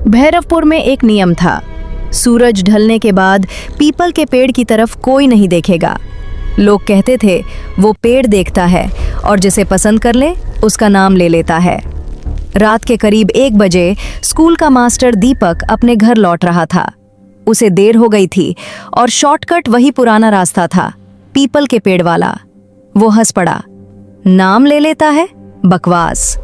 भैरवपुर में एक नियम था, सूरज ढलने के बाद पीपल के पेड़ की तरफ कोई नहीं देखेगा। लोग कहते थे वो पेड़ देखता है और जिसे पसंद कर ले उसका नाम ले लेता है। रात के करीब 1 बजे स्कूल का मास्टर दीपक अपने घर लौट रहा था। उसे देर हो गई थी और शॉर्टकट वही पुराना रास्ता था, पीपल के पेड़ वाला। वो हंस पड़ा। नाम ले लेता है? बकवास।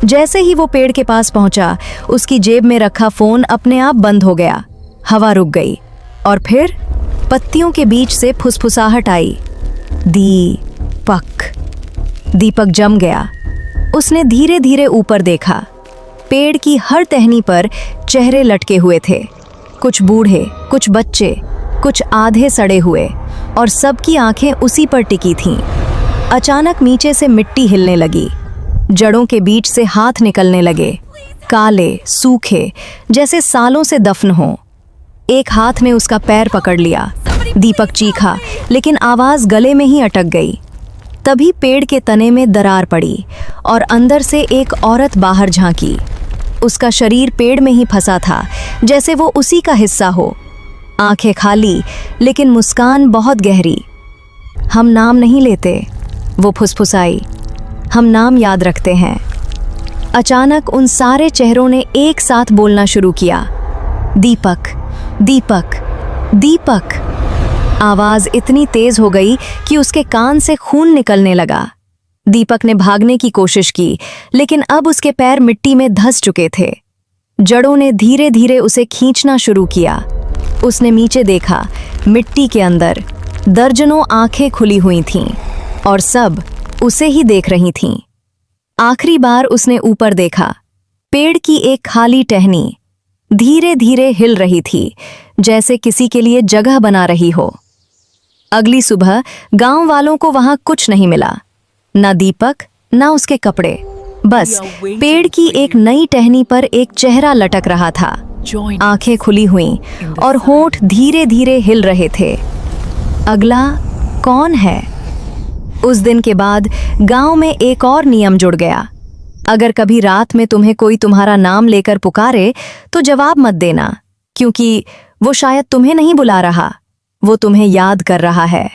जैसे ही वो पेड़ के पास पहुंचा, उसकी जेब में रखा फोन अपने आप बंद हो गया। हवा रुक गई और फिर पत्तियों के बीच से फुसफुसाहट आई, दीपक। दीपक जम गया। उसने धीरे धीरे ऊपर देखा। पेड़ की हर टहनी पर चेहरे लटके हुए थे, कुछ बूढ़े, कुछ बच्चे, कुछ आधे सड़े हुए, और सबकी आंखें उसी पर टिकी थीं। अचानक नीचे से मिट्टी हिलने लगी, जड़ों के बीच से हाथ निकलने लगे, काले, सूखे, जैसे सालों से दफन हो। एक हाथ में उसका पैर पकड़ लिया। दीपक चीखा, लेकिन आवाज गले में ही अटक गई। तभी पेड़ के तने में दरार पड़ी और अंदर से एक औरत बाहर झांकी। उसका शरीर पेड़ में ही फंसा था, जैसे वो उसी का हिस्सा हो। आंखें खाली, लेकिन मुस्कान बहुत गहरी। हम नाम नहीं लेते, वो फुसफुसाई, हम नाम याद रखते हैं। अचानक उन सारे चेहरों ने एक साथ बोलना शुरू किया, दीपक, दीपक, दीपक। आवाज इतनी तेज हो गई कि उसके कान से खून निकलने लगा। दीपक ने भागने की कोशिश की, लेकिन अब उसके पैर मिट्टी में धंस चुके थे। जड़ों ने धीरे धीरे उसे खींचना शुरू किया। उसने नीचे देखा, मिट्टी के अंदर दर्जनों आंखें खुली हुई थीं और सब उसे ही देख रही थीं। आखिरी बार उसने ऊपर देखा। पेड़ की एक खाली टहनी धीरे धीरे हिल रही थी, जैसे किसी के लिए जगह बना रही हो। अगली सुबह गांव वालों को वहां कुछ नहीं मिला, ना दीपक, ना उसके कपड़े। बस पेड़ की एक नई टहनी पर एक चेहरा लटक रहा था। आंखें खुली हुईं और होंठ धीरे धीरे हिल रहे थे। अगला कौन है? उस दिन के बाद गांव में एक और नियम जुड़ गया। अगर कभी रात में तुम्हें कोई तुम्हारा नाम लेकर पुकारे तो जवाब मत देना, क्योंकि वो शायद तुम्हें नहीं बुला रहा, वो तुम्हें याद कर रहा है।